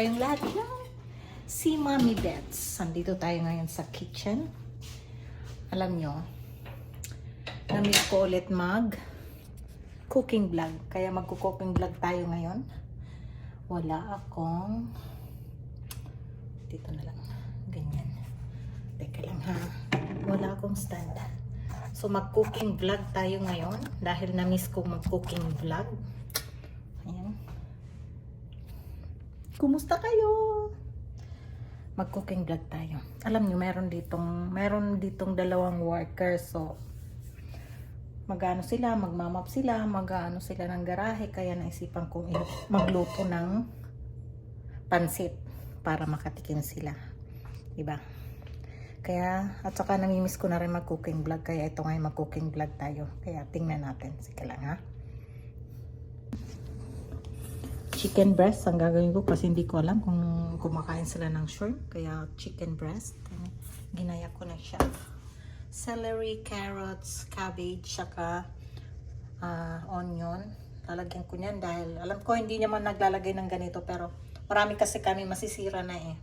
kayong lahat ng si Mommy Bets. Nandito tayo ngayon sa kitchen. Alam nyo, namiss ko ulit mag cooking vlog. Kaya magko-cooking vlog tayo ngayon. Wala akong dito na lang. Ganyan. Teka lang ha. Wala akong stand. So mag-cooking vlog tayo ngayon dahil na-miss ko mag-cooking vlog. Ayan. Kumusta kayo? Mag-cooking vlog tayo. Alam niyo meron ditong dalawang workers. So magano sila, magmamap sila, magano sila ng garahe, kaya naisipan kong magluto ng pansit para makatikim sila. Diba? Kaya, at saka namimiss ko na rin mag-cooking vlog, kaya ito ngayon mag-cooking vlog tayo. Kaya tingnan natin. Sige lang ha. Chicken breast ang gagawin ko kasi hindi ko alam kung kumakain sila ng shrimp. Kaya chicken breast. Ginaya ko na siya. Celery, carrots, cabbage, saka onion. Lalagyan ko niyan dahil alam ko hindi naman naglalagay ng ganito pero marami kasi kami masisira na eh.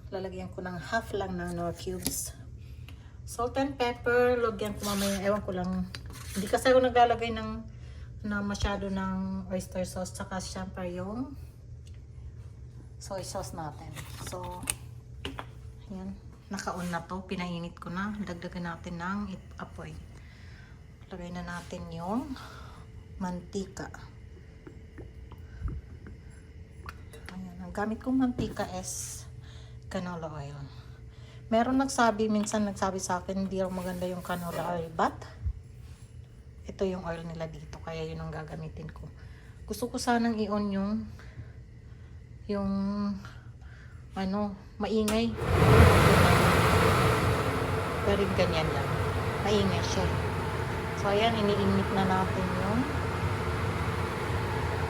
Lalagyan ko ng half lang ng Knorr cubes. Salt and pepper, lagyan ko mamaya, ewan ko lang. Hindi kasi ako naglalagay ng masyado ng oyster sauce, tsaka syempre yung soy sauce natin. So, ayan, naka-on na to, pinainit ko na. Dagdagan natin ng apoy. Lagay na natin yung mantika. Ayan, ang gamit kong mantika is canola oil. Minsan nagsabi sa akin, hindi raw maganda yung canola oil, but ito yung oil nila dito, kaya yun ang gagamitin ko. Gusto ko sanang i-on yung maingay. Pero ganyan lang. Maingay siya. So ayan, iniinit na natin yung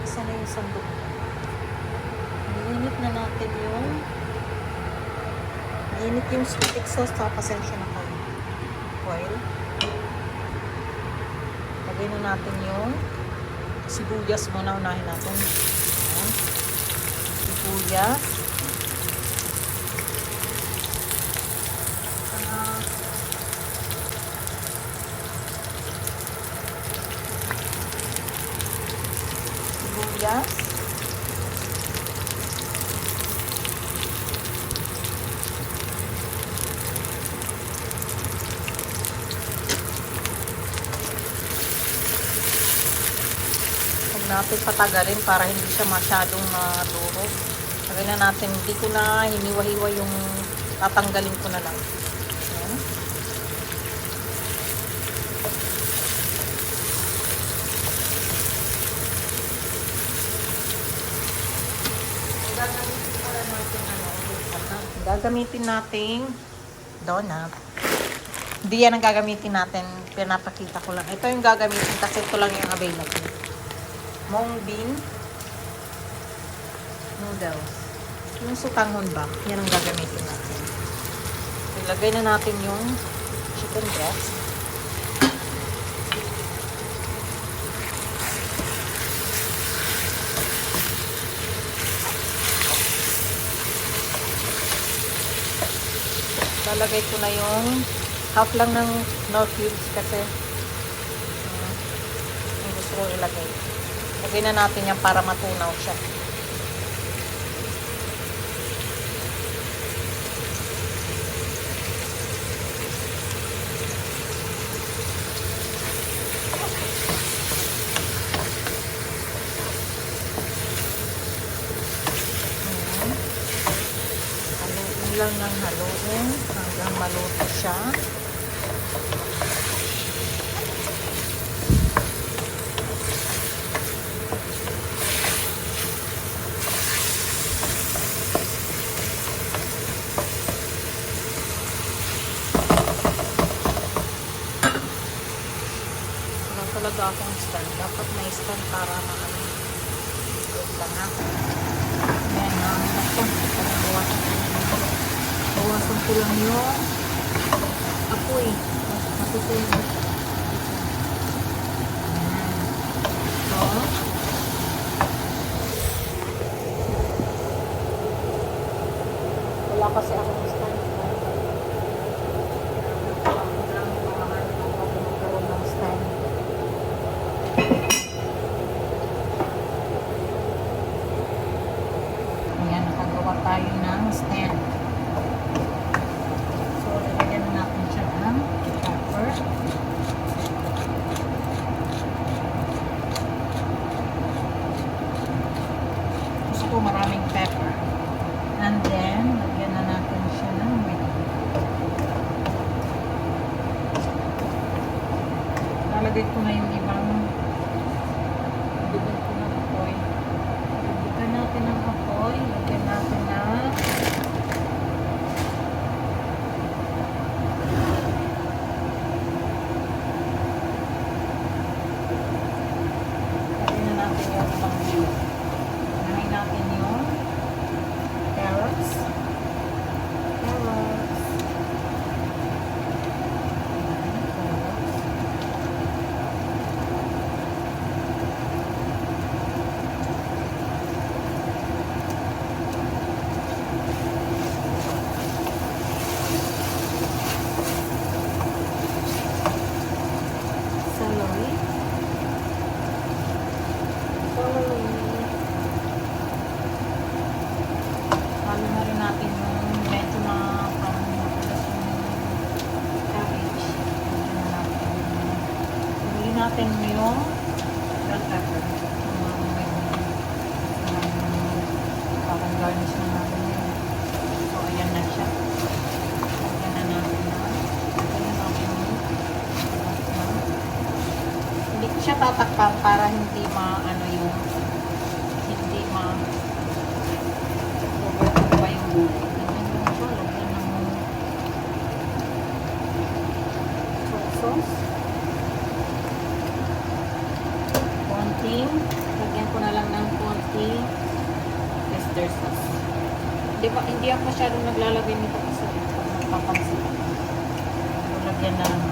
isa na yung sandok. Iniinit na natin yung mainit yung stick sauce, so pasensya na kayo. Oil. Lagyan na natin yung sibuyas muna, unahin natin. Ayan. Sibuyas. Sibuyas. Natin patagalin para hindi siya masyadong madurog. Lagyan na natin, hindi ko na hiniwa-hiwa yung tatanggalin ko na lang. Ayan. Gagamitin natin donut. Hindi yan ang gagamitin natin, pinapakita ko lang. Ito yung gagamitin kasi ito lang yung available. Mung bean noodles. Yung sutanghon ba? Yan ang gagamitin natin. Ilagay na natin yung chicken breast. Lalagay ko na yung half lang ng Knorr cubes kasi ang gusto ko ilagay. Lagay na natin yan para matunaw siya. Haluin lang ng haluin hanggang maluto siya. Talaga akong stand. Dapat may stand para maano. Wait lang ha. Ayan na. Bawasan ko lang yung apoy. Matutunan. Ayan. So, kasi ako ng stand. Ayan, nakagawa tayo ng stand. So, lagyan na natin siya ng pepper. Gusto ko maraming pepper. And then, lagyan na natin siya ng milk. Lalagay ko na yung ibang bigyan ko ng apoy. Bigyan natin ng apoy. Lagyan natin na yung ibang milk. Unahin natin yung carrots. Halo na rin natin yung medyo parang matulas yung cabbage. Huli natin yung bell pepper. Parang garnish na natin yun. So, ayan na siya. Ayan na natin na. Hindi ko siya tatakpan para hindi maano yung hindi overcook pa yung gulay. Ganyan lang siya. Lagyan ng soy sauce. Konting. Lagyan ko na lang ng konting oyster sauce. Hindi ako masyadong naglalagay nito kasi nagpapansin. So, lagyan na lang.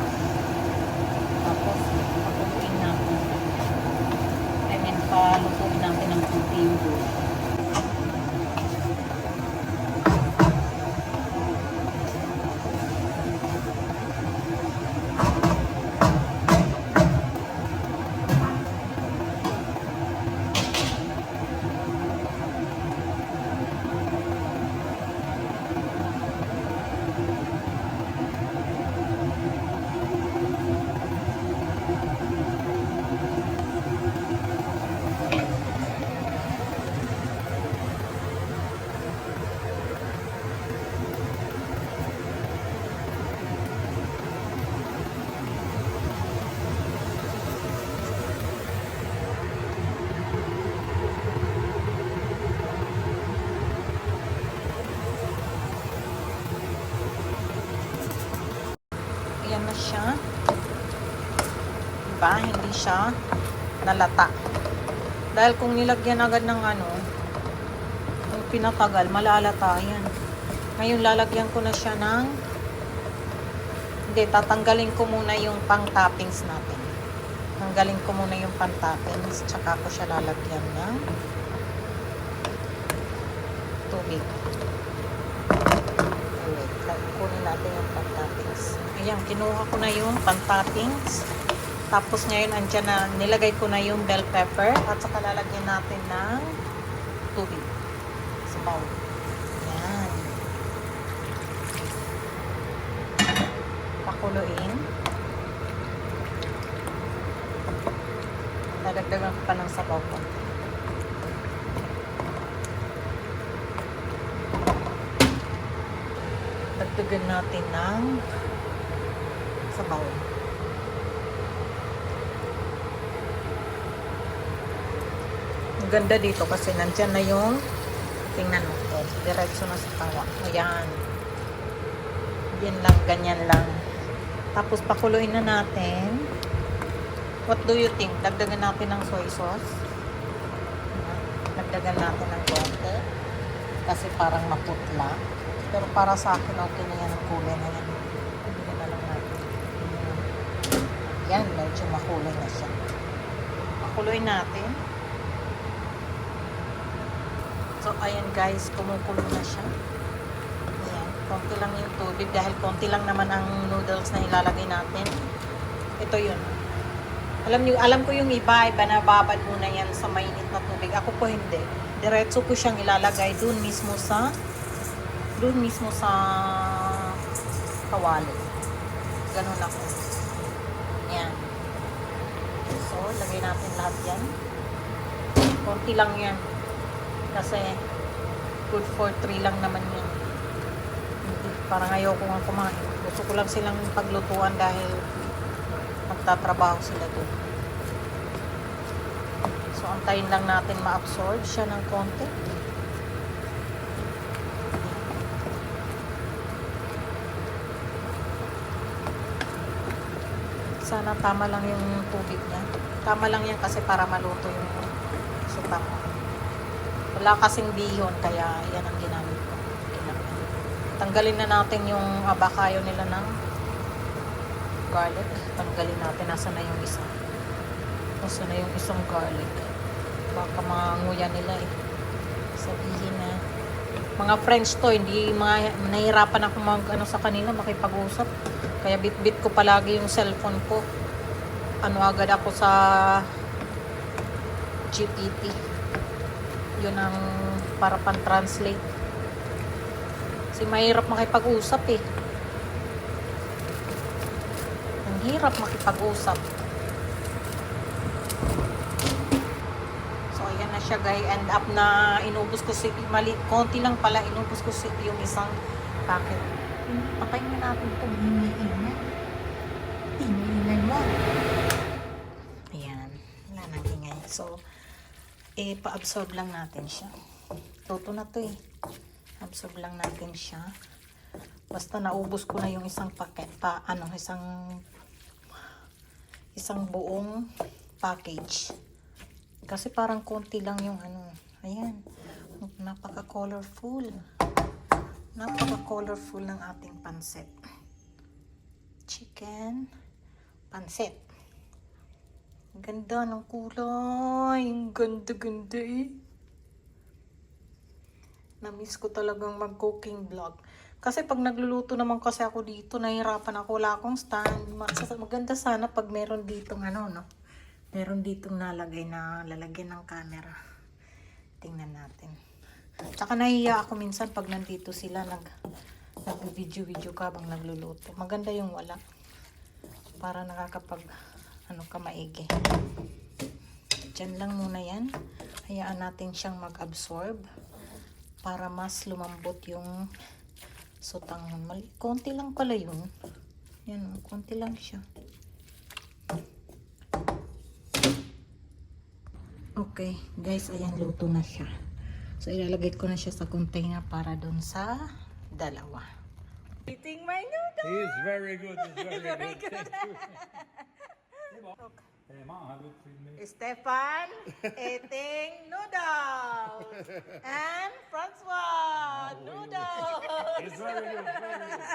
Tapos, palutuin natin. Palutuin natin ng konti yung gulay. Ayan na siya. Diba? Hindi siya nalata. Dahil kung nilagyan agad ng kung pinatagal, malalata. Ayan. Ngayon, lalagyan ko na siya ng tatanggalin ko muna yung pang-toppings natin. Tanggalin ko muna yung pang-toppings. Tsaka ko siya lalagyan ng tubig. Kunin natin yung pang-toppings. Ayan, kinuha ko na yung pang-toppings. Tapos ngayon, andyan na, nilagay ko na yung bell pepper. At saka lalagyan natin ng tubig. Sa bowl. Ayan. Pakuluin. Dadagdagan ko pa ng sabaw ko. Dagdagan natin ng sabaw. Ang ganda dito kasi nandyan na yung tingnan mo to. Diretso na sa tawa. Ayan. Yan lang, ganyan lang. Tapos pakuluin na natin. What do you think? Dagdagan natin ng soy sauce. Dagdagan natin ng konti. Kasi parang maputla. Pero para sa akin, okay na yan ang kulay na yan. Hindi na lang natin. Yan, medyo makulay na siya. Pakuluin natin. So, ayan guys, kumukulo na siya. Konti lang yung tubig dahil konti lang naman ang noodles na ilalagay natin. Ito yun. Alam ko yung iba nababad muna yan sa mainit na tubig. Ako po hindi. Diretso ko siyang ilalagay doon mismo sa kawali. Ganun ako. Yan. So, lagay natin lahat yan. Konti lang yan. Kasi, good for 3 lang naman yan. Hindi, parang ayoko nga kumain. Gusto ko lang silang paglutuan dahil magtatrabaho sila doon. So, antayin lang natin ma-absorb siya ng konti. Sana tama lang yung tubig niya. Tama lang yan kasi para maluto yung sutang. Wala kasing bihon kaya yan ang ginamit ko. Tanggalin na natin yung abakayo nila ng garlic. Tanggalin natin. Nasa na yung isa? Nasa na yung isang garlic? Baka manguya nila eh. Sabihin na mga French to, hindi nahihirapan ako sa kanila makipag-usap. Kaya bit-bit ko palagi yung cellphone ko. Agad ako sa GPT. Yun ang para pan-translate. Kasi mahirap makipag-usap eh. Ang hirap makipag-usap. So, ayan na siya guys. End up na inubos ko konti lang pala inubos ko yung isang packet. Patayin na natin itong ingay-ingay. Ingay-ingay mo. Ayan. Wala nang ingay. So, pa-absorb lang natin siya. Luto na to eh. Absorb lang natin siya. Basta naubos ko na yung isang packet. Isang buong package. Kasi parang konti lang yung Ayan. Napaka-colorful. Napaka-colorful ng ating pansit. Chicken pansit. Ganda ng kulay. Ang ganda-ganda eh. Na-miss ko talagang mag-cooking vlog. Kasi pag nagluluto naman kasi ako dito, nahihirapan ako. Wala akong stand. Maganda sana pag meron ditong meron ditong lalagyan ng camera. Tingnan natin. Tsaka nahiya ako minsan pag nandito sila nag-video ka bang nagluluto. Maganda yung wala. Para nakakapag ka maigi. Diyan lang muna yan. Hayaan natin siyang mag-absorb para mas lumambot yung sutanghon. Konti lang pala yun. Yan, konti lang siya. Okay, guys, ayan, luto na siya. So, ilalagay ko na siya sa container para dun sa dalawa. Eating my noodles! He is very good. He's very good. Hey, Mom, have you seen me? Stefan eating noodles. And Francois noodles. He's very good. Very good.